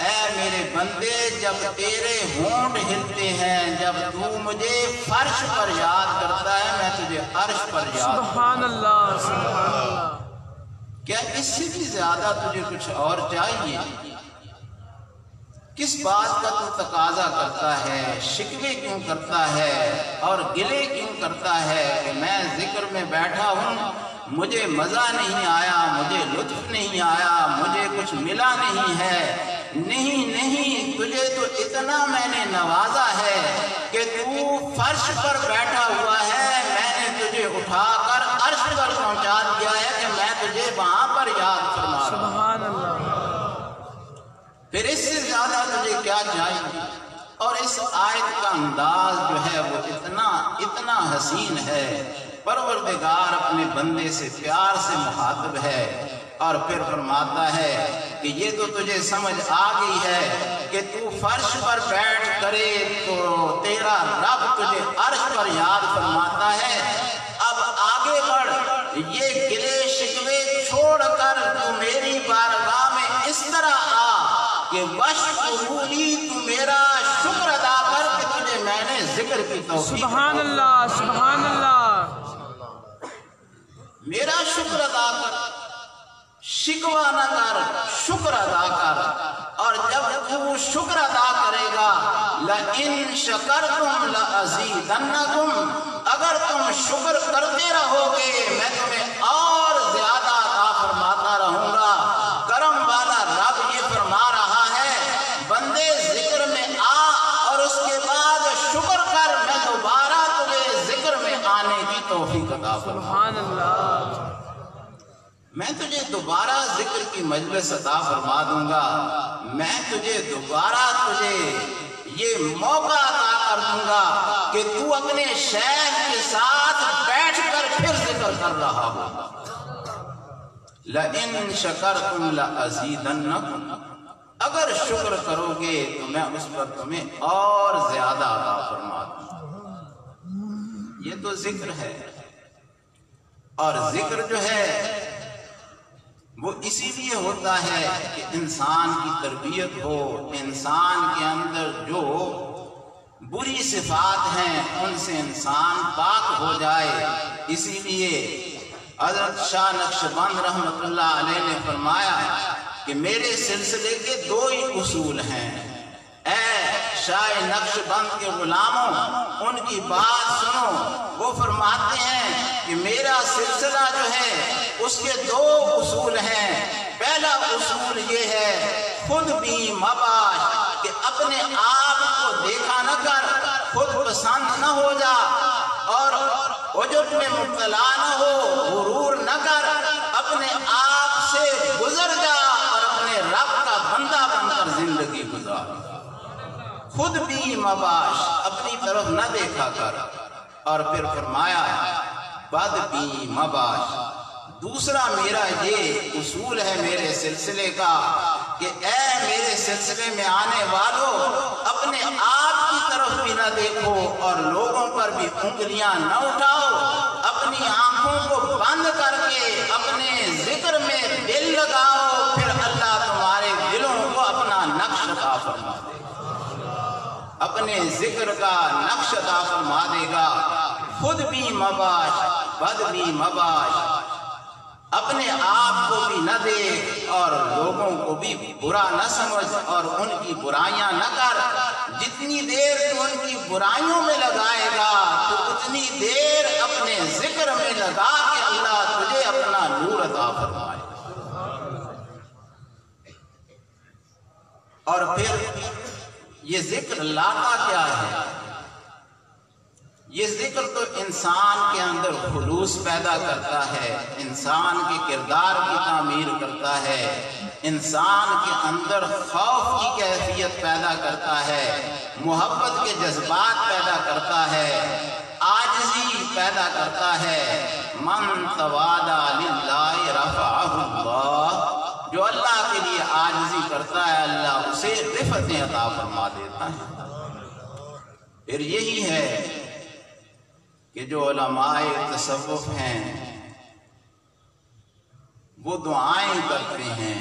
اے میرے بندے جب تیرے ہونٹ ہلتے ہیں، جب تو مجھے فرش پر یاد کرتا ہے، میں تجھے عرش پر یاد کرتا سبحان اللہ، سبحان اللہ۔ کیا اس سے بھی زیادہ تجھے کچھ اور چاہیے؟ کس بات کا تو تقاضا کرتا ہے، شکوے کیوں کرتا ہے اور گلے کیوں کرتا ہے کہ میں ذکر میں بیٹھا ہوں، مجھے مزہ نہیں آیا، مجھے لطف نہیں آیا، مجھے کچھ ملا نہیں ہے۔ نہیں، تجھے تو اتنا میں نے نوازا ہے کہ تو فرش پر بیٹھا ہوا ہے، میں نے تجھے اٹھا کر عرش پر پہنچا دیا ہے کہ میں تجھے وہاں پر یاد فرما رہا ہوں۔ سبحان اللہ۔ پھر اس سے زیادہ تجھے کیا چاہیے؟ اور اس آیت کا انداز جو ہے وہ اتنا حسین ہے، پروردگار اپنے بندے سے پیار سے مخاطب ہے، اور پھر فرماتا ہے کہ یہ تو تجھے سمجھ آ گئی ہے کہ تو فرش پر بیٹھ کرے تو تیرا رب تجھے عرش پر یاد فرماتا ہے، اب آگے بڑھ، یہ گلے شکوے چھوڑ کر تو میری بارگاہ میں اس طرح آ کہ وَاشْکُرُونِی، تو میرا شکر ادا کر کہ تجھے میں نے ذکر کی توفیق۔ سبحان اللہ، سبحان اللہ۔ میرا شکر ادا کر، شکوہ نہ کر، شکر ادا کر، اور جب تو شکر ادا کرے گا لَإِن شَكَرْتُمْ لَأَزِيدَنَّكُمْ، اگر تم شکر کرتے رہو گے میں تمہیں اور زیادہ عطا فرماتا رہوں گا۔ کرم والا رب یہ فرما رہا ہے بندے ذکر میں آ اور اس کے بعد شکر کر، میں دوبارہ تجھے ذکر میں آنے کی توفیق عطا فرماؤں۔ سبحان اللہ۔ میں تجھے دوبارہ ذکر کی مجلس عطا فرما دوں گا، میں تجھے دوبارہ یہ موقع عطا کر دوں گا کہ تو اپنے شیخ کے ساتھ بیٹھ کر پھر ذکر کر رہا ہو۔ لَإِن شَكَرْتُمْ لَأَزِيدَنَّكُمْ، اگر شکر کرو گے تو میں اس پر تمہیں اور زیادہ عطا فرما دوں گا۔ یہ تو ذکر ہے، اور ذکر جو ہے وہ اسی لیے ہوتا ہے کہ انسان کی تربیت ہو، انسان کے اندر جو بری صفات ہیں ان سے انسان پاک ہو جائے۔ اسی لیے حضرت شاہ نقشبند رحمۃ اللہ علیہ نے فرمایا کہ میرے سلسلے کے دو ہی اصول ہیں، اے شاہ نقشبند کے غلاموں ان کی بات سنو۔ وہ فرماتے ہیں کہ میرا سلسلہ جو ہے اس کے دو اصول ہیں، پہلا اصول یہ ہے خود بھی مباش، کہ اپنے آپ کو دیکھا نہ کر، خود پسند نہ ہو جا، اور عجب میں مبتلا نہ ہو، غرور نہ کر، اپنے آپ سے گزر جا اور اپنے رب کا بندہ بن کر زندگی گزار۔ خود بھی مباش، اپنی طرف نہ دیکھا کر۔ اور پھر فرمایا بد بھی مباش۔ دوسرا میرا یہ اصول ہے میرے سلسلے کا کہ اے میرے سلسلے میں آنے والوں، اپنے آپ کی طرف بھی نہ دیکھو اور لوگوں پر بھی انگلیاں نہ اٹھاؤ۔ اپنی آنکھوں کو بند کر کے اپنے ذکر میں دل لگاؤ، پھر اللہ تمہارے دلوں کو اپنا نقش عطا فرما دے گا، اپنے ذکر کا نقش عطا فرما دے گا۔ خود بھی مباش، بد بھی مباش، اپنے آپ کو بھی نہ دیکھ اور لوگوں کو بھی برا نہ سمجھ اور ان کی برائیاں نہ کر۔ جتنی دیر تو ان کی برائیوں میں لگائے گا تو اتنی دیر اپنے ذکر میں لگا کہ اللہ تجھے اپنا نور عطا فرمائے۔ اور پھر یہ ذکر لاتا کیا ہے؟ یہ ذکر تو انسان کے اندر خلوص پیدا کرتا ہے، انسان کے کردار کی تعمیر کرتا ہے، انسان کے اندر خوف کی کیفیت پیدا کرتا ہے، محبت کے جذبات پیدا کرتا ہے، عاجزی پیدا کرتا ہے۔ من تواضع للہ رفعہ اللہ، جو اللہ کے لیے عاجزی کرتا ہے اللہ اسے رفعتیں عطا فرما دیتا ہے۔ پھر یہی ہے کہ جو علماء تصوف ہیں وہ دعائیں کرتے ہیں،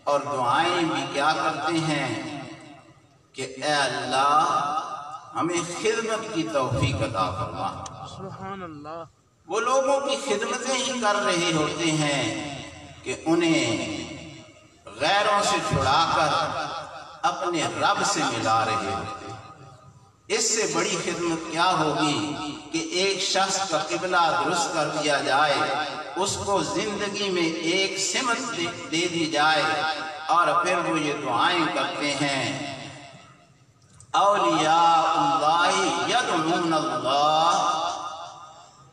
اور دعائیں بھی کیا کرتے ہیں کہ اے اللہ ہمیں خدمت کی توفیق عطا فرما۔ سبحان اللہ۔ وہ لوگوں کی خدمتیں ہی کر رہے ہوتے ہیں کہ انہیں غیروں سے چھڑا کر اپنے رب سے ملا رہے ہوتے ہیں۔ اس سے بڑی خدمت کیا ہوگی کہ ایک شخص کا قبلہ درست کر دیا جائے، اس کو زندگی میں ایک سمت دے دی جائے، اور پھر وہ یہ دعائیں کرتے ہیں اولیاء اللہ یدعون اللہ،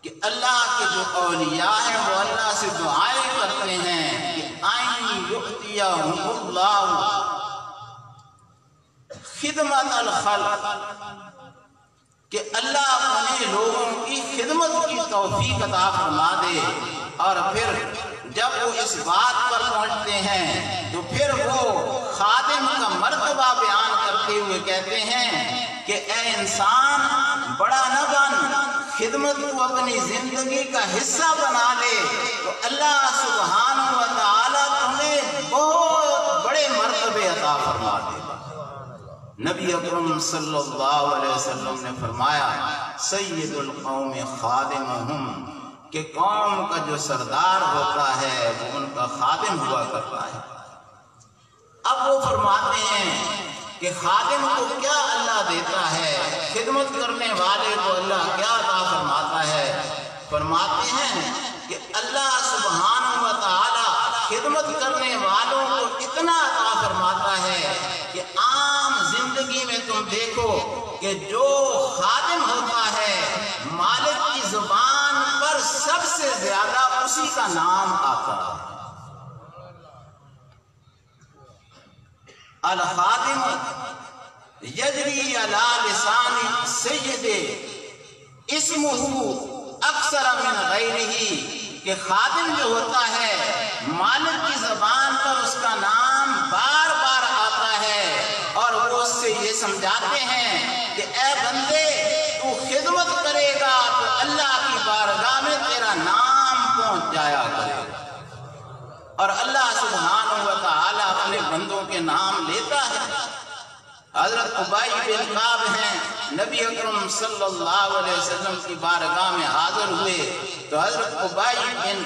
کہ اللہ کے جو اولیاء ہیں وہ اللہ سے دعائیں کرتے ہیں کہ ان یؤتیہم اللہ خدمت الخلق، کہ اللہ انہیں لوگوں کی خدمت کی توفیق عطا فرما دے۔ اور پھر جب وہ اس بات پر پہنچتے ہیں تو پھر وہ خادم کا مرتبہ بیان کرتے ہوئے کہتے ہیں کہ اے انسان بڑا نہ بن، خدمت کو اپنی زندگی کا حصہ بنا لے تو اللہ سبحانہ و تعالیٰ تمہیں بہت بڑے مرتبے عطا فرما دے گا۔ نبی اکرم صلی اللہ علیہ وسلم نے فرمایا سید القوم خادمہم، کہ قوم کا جو سردار ہوتا ہے وہ ان کا خادم ہوا کرتا ہے۔ اب وہ فرماتے ہیں کہ خادم کو کیا اللہ دیتا ہے، خدمت کرنے والے کو اللہ کیا عطا فرماتا ہے؟ فرماتے ہیں کہ اللہ سبحانہ و تعالی خدمت کرنے والوں کو اتنا عطا فرماتا ہے کہ عام زندگی میں تم دیکھو کہ جو خادم ہوتا ہے مالک کی زبان پر سب سے زیادہ اسی کا نام آتا ہے۔ الخادم یجری علی لسان سید اسمہ اکثر من غیرہ، کہ خادم جو ہوتا ہے مالک کی زبان پر اس کا نام بار بار آتا ہے، اور وہ اس سے یہ سمجھاتے ہیں کہ اے بندے تو خدمت کرے گا تو اللہ کی بارگاہ میں تیرا نام پہنچ جایا کرے گا۔ اور اللہ سبحانہ و تعالی اپنے بندوں کے نام لیتا ہے۔ حضرت ابی بن کعب ہیں، نبی اکرم صلی اللہ علیہ وسلم کی بارگاہ میں حاضر ہوئے تو حضرت ابی بن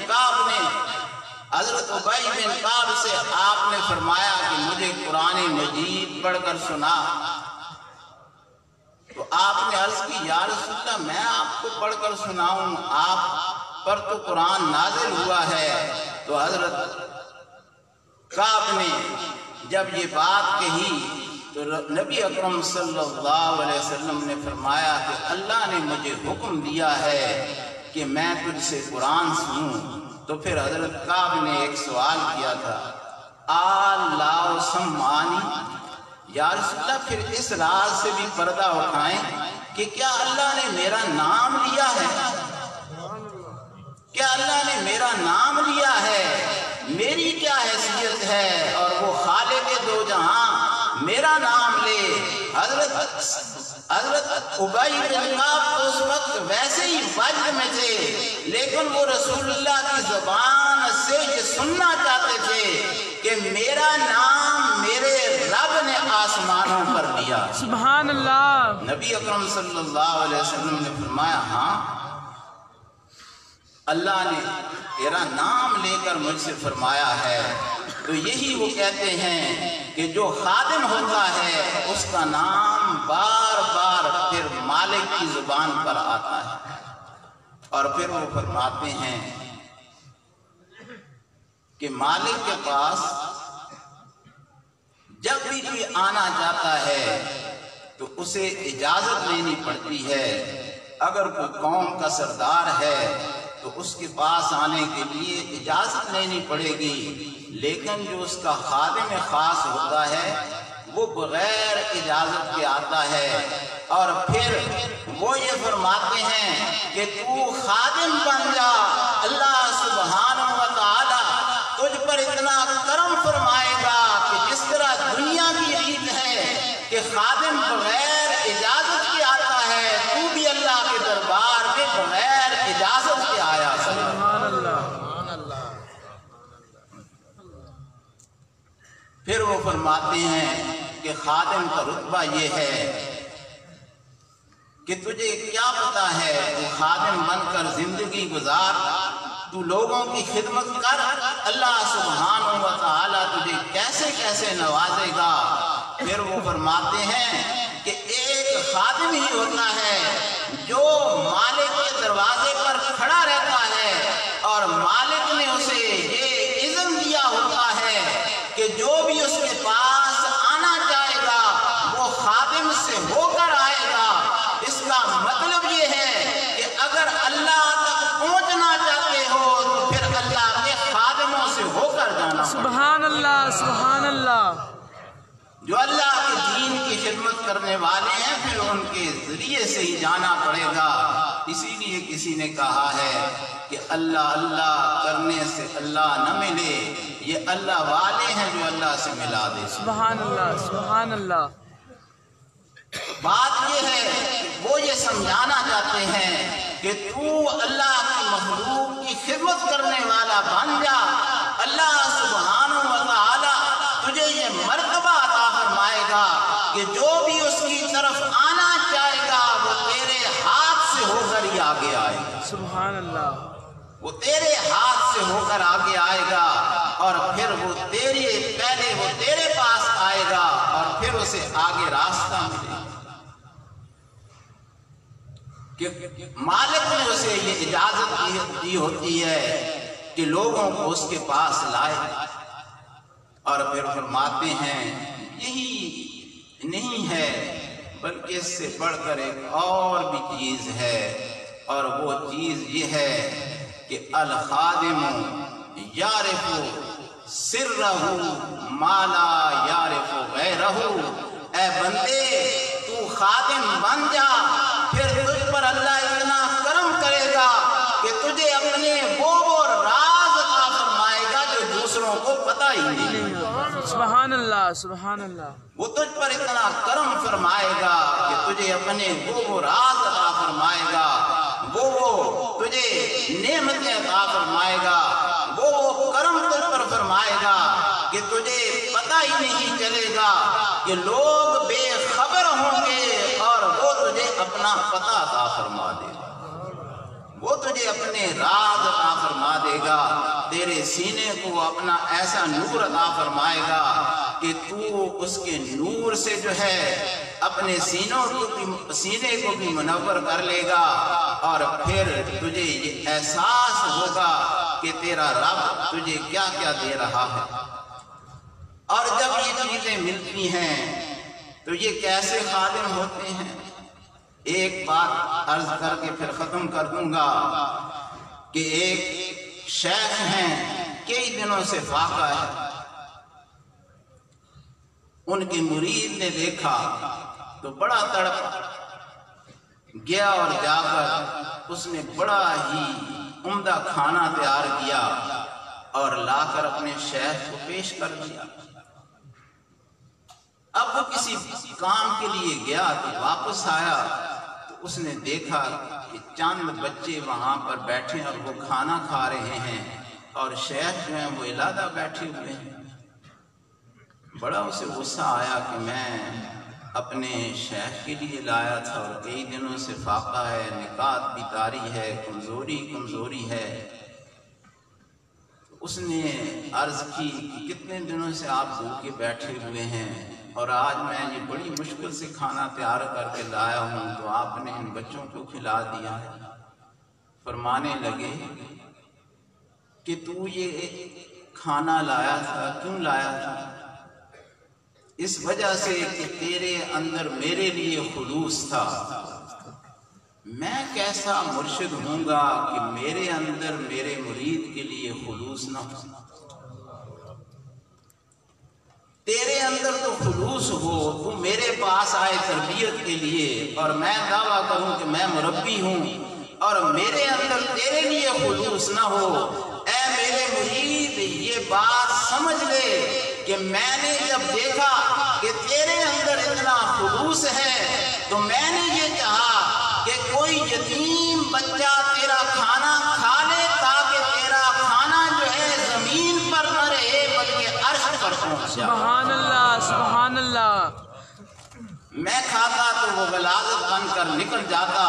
کعب سے آپ نے فرمایا کہ مجھے قرآن مجید پڑھ کر سنا۔ تو آپ نے عرض کی یا رسول اللہ میں آپ کو پڑھ کر سناؤں، آپ پر تو قرآن نازل ہوا ہے۔ تو حضرت کعب نے جب یہ بات کہی تو نبی اکرم صلی اللہ علیہ وسلم نے فرمایا کہ اللہ نے مجھے حکم دیا ہے کہ میں تجھ سے قرآن سنوں۔ تو پھر حضرت کعب نے ایک سوال کیا تھا، آلہ سمانی، یا رسول اللہ پھر اس راز سے بھی پردہ اٹھائیں کہ کیا اللہ نے میرا نام لیا ہے؟ کیا اللہ نے میرا نام لیا ہے؟ میری کیا حیثیت ہے اور وہ خالق دو جہاں میرا نام لے؟ حضرت ابی بن کعب تو اس وقت ویسے ہی وجد میں تھے، لیکن وہ رسول اللہ کی زبان سے یہ سننا چاہتے تھے کہ میرا نام میرے رب نے آسمانوں پر دیا۔ سبحان اللہ۔ نبی اکرم صلی اللہ علیہ وسلم نے فرمایا ہاں، اللہ نے تیرا نام لے کر مجھ سے فرمایا ہے۔ تو یہی وہ کہتے ہیں کہ جو خادم ہوتا ہے اس کا نام بار بار پھر مالک کی زبان پر آتا ہے، اور پھر وہ فرماتے ہیں کہ مالک کے پاس جب بھی کوئی آنا چاہتا ہے تو اسے اجازت لینی پڑتی ہے۔ اگر کوئی قوم کا سردار ہے تو اس کے پاس آنے کے لیے اجازت لینی پڑے گی، لیکن جو اس کا خادم خاص ہوتا ہے وہ بغیر اجازت کے آتا ہے، اور پھر وہ یہ فرماتے ہیں کہ تو خادم بن جا، اللہ سبحانہ و تعالی تجھ پر اتنا کرم فرمائے گا کہ جس طرح دنیا کی ریت ہے کہ خادم بغیر اجازت کے آتا ہے، تو بھی اللہ کے دربار میں بغیر اجازت کے آیا۔ سبحان اللہ۔ پھر وہ فرماتے ہیں کہ خادم کا رتبہ یہ ہے کہ تجھے کیا پتا ہے، تو خادم بن کر زندگی گزار، تو لوگوں کی خدمت کر، اللہ سبحانہ و تعالیٰ تجھے کیسے کیسے نوازے گا۔ پھر وہ فرماتے ہیں کہ ایک خادم ہی ہوتا ہے جو مالک کے دروازے پر کھڑا رہتا ہے، اور مالک نے اسے یہ اذن دیا ہوتا ہے کہ جو بھی اس کے پاس آنا چاہے گا وہ خادم سے ہو کر آئے گا۔ اس کا مطلب یہ ہے کہ اگر اللہ تک پہنچنا چاہتے ہو تو پھر اللہ کے خادموں سے ہو کر جانا۔ سبحان اللہ، سبحان اللہ۔ جو اللہ کے دین کی خدمت کرنے والے ہیں پھر ان کے ذریعے سے ہی جانا پڑے گا۔ اسی لیے کسی نے کہا ہے کہ اللہ اللہ کرنے سے اللہ نہ ملے، یہ اللہ والے ہیں جو اللہ سے ملا دے۔ سبحان اللہ، سبحان اللہ۔ بات یہ ہے کہ وہ یہ سمجھانا چاہتے ہیں کہ تو اللہ کی مخلوق کی خدمت کرنے والا بن جا، اللہ سبحانہ و تعالی تجھے یہ مرتبہ عطا فرمائے گا کہ جو بھی اس کی طرف آنا چاہے گا وہ تیرے ہاتھ سے ہو کر ہی آگے آئے گا۔ سبحان اللہ۔ وہ تیرے ہاتھ سے ہو کر آگے آئے گا، اور پھر وہ پہلے وہ تیرے پاس آئے گا اور پھر اسے آگے راستہ ملے گا۔ کہ مالک نے اسے یہ اجازت دی ہوتی ہے کہ لوگوں کو اس کے پاس لائے، اور پھر فرماتے ہیں یہی نہیں ہے بلکہ اس سے بڑھ کر ایک اور بھی چیز ہے، اور وہ چیز یہ ہے کہ الخادم یعرف سرہ ما لا یعرف غیرہ۔ اے بندے تو خادم بن جا، پھر تجھ پر اللہ اتنا کرم کرے گا کہ تجھے اپنے وہ راز عطا فرمائے گا جو دوسروں کو پتہ ہی نہیں۔ سبحان اللہ، سبحان اللہ۔ وہ تجھ پر اتنا کرم فرمائے گا کہ تجھے اپنے وہ راز عطا فرمائے گا، وہ تجھے نعمتیں عطا فرمائے گا، وہ کرم تجھ پر فرمائے گا کہ تجھے پتہ ہی نہیں چلے گا کہ لوگ بے خبر ہوں گے، اور وہ تجھے اپنا پتہ عطا فرما دے گا، وہ تجھے اپنے راز عطا فرما دے گا، تیرے سینے کو اپنا ایسا نور عطا فرمائے گا کہ تو اس کے نور سے جو ہے اپنے سینے کو بھی منور کر لے گا، اور پھر تجھے یہ احساس ہوگا کہ تیرا رب تجھے کیا کیا دے رہا ہے۔ اور جب یہ چیزیں ملتی ہیں تو یہ کیسے خادم ہوتے ہیں؟ ایک بات عرض کر کے پھر ختم کر دوں گا کہ ایک شیخ ہیں، کئی دنوں سے فاقہ ہے، ان کے مرید نے دیکھا تو بڑا تڑپا، گیا اور جا کر اس نے بڑا ہی عمدہ کھانا تیار کیا اور لا کر اپنے شیخ کو پیش کر دیا۔ اب وہ کسی کام کے لیے گیا تو واپس آیا تو اس نے دیکھا کہ چند بچے وہاں پر بیٹھے اور وہ کھانا کھا رہے ہیں اور شیخ جو ہیں وہ علادہ بیٹھے ہوئے ہیں۔ بڑا اسے غصہ آیا کہ میں اپنے شیخ کے لیے لایا تھا اور کئی دنوں سے فاقہ ہے، نکات بھی طاری ہے، کمزوری ہے۔ اس نے عرض کی کہ کتنے دنوں سے آپ بھوکے بیٹھے ہوئے ہیں اور آج میں یہ بڑی مشکل سے کھانا تیار کر کے لایا ہوں تو آپ نے ان بچوں کو کھلا دیا ہے۔ فرمانے لگے کہ تو یہ کھانا لایا تھا، کیوں لایا تھا؟ اس وجہ سے کہ تیرے اندر میرے لیے خلوص تھا۔ میں کیسا مرشد ہوں گا کہ میرے اندر میرے مرید کے لیے خلوص نہ ہو؟ تیرے اندر تو خلوص ہو، تو میرے پاس آئے تربیت کے لیے اور میں دعویٰ کروں کہ میں مربی ہوں اور میرے اندر تیرے لیے خلوص نہ ہو۔ اے میرے مرید، یہ بات سمجھ لے کہ میں نے جب دیکھا کہ تیرے اندر اتنا خلوص ہے تو میں نے یہ کہا کہ کوئی یتیم بچہ تیرا کھانا کھا لے تاکہ تیرا کھانا جو ہے زمین پر نہ رہے بلکہ عرش پر پہنچ جائے۔ سبحان اللہ، سبحان اللہ۔ میں کھاتا تو وہ غلاظت بن کر نکل جاتا،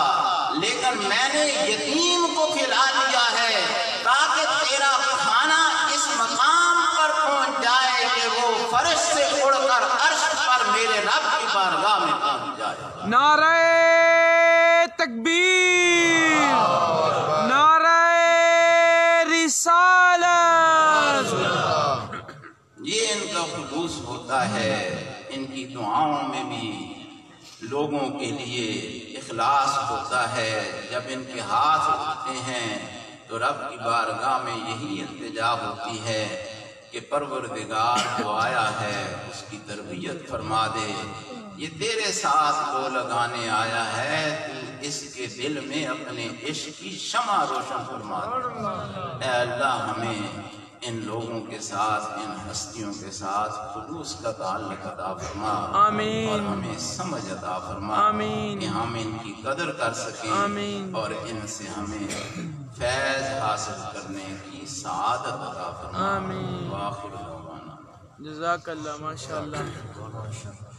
لیکن میں نے یتیم کو کھلا دیا ہے تاکہ تیرا کھانا اس مقام پر پہنچ جائے کہ وہ فرش سے اڑ کر عرش پر میرے رب کی بارگاہ میں پہنچ جائے۔ نعرہ تکبیر، نعرہ رسالت۔ یہ ان کا خلوص ہوتا ہے، ان کی دعاؤں میں بھی لوگوں کے لیے اخلاص ہوتا ہے۔ جب ان کے ہاتھ اٹھتے ہیں تو رب کی بارگاہ میں یہی التجا ہوتی ہے کہ پروردگار جو آیا ہے اس کی تربیت فرما دے، یہ تیرے ساتھ وہ لگانے آیا ہے، تو اس کے دل میں اپنے عشق کی شمع روشن فرما دے۔ اے اللہ ہمیں ان لوگوں کے ساتھ، ان ہستیوں کے ساتھ خلوص کا تعلق عطا فرما، آمین، اور ہمیں سمجھ عطا فرما، آمین، کہ ہم ان کی قدر کر سکیں، آمین، اور ان سے ہمیں فیض حاصل کرنے کی سعادت عطا فرما۔ آمین۔ وآخر دعوانا جزاک اللہ، ماشاء اللہ۔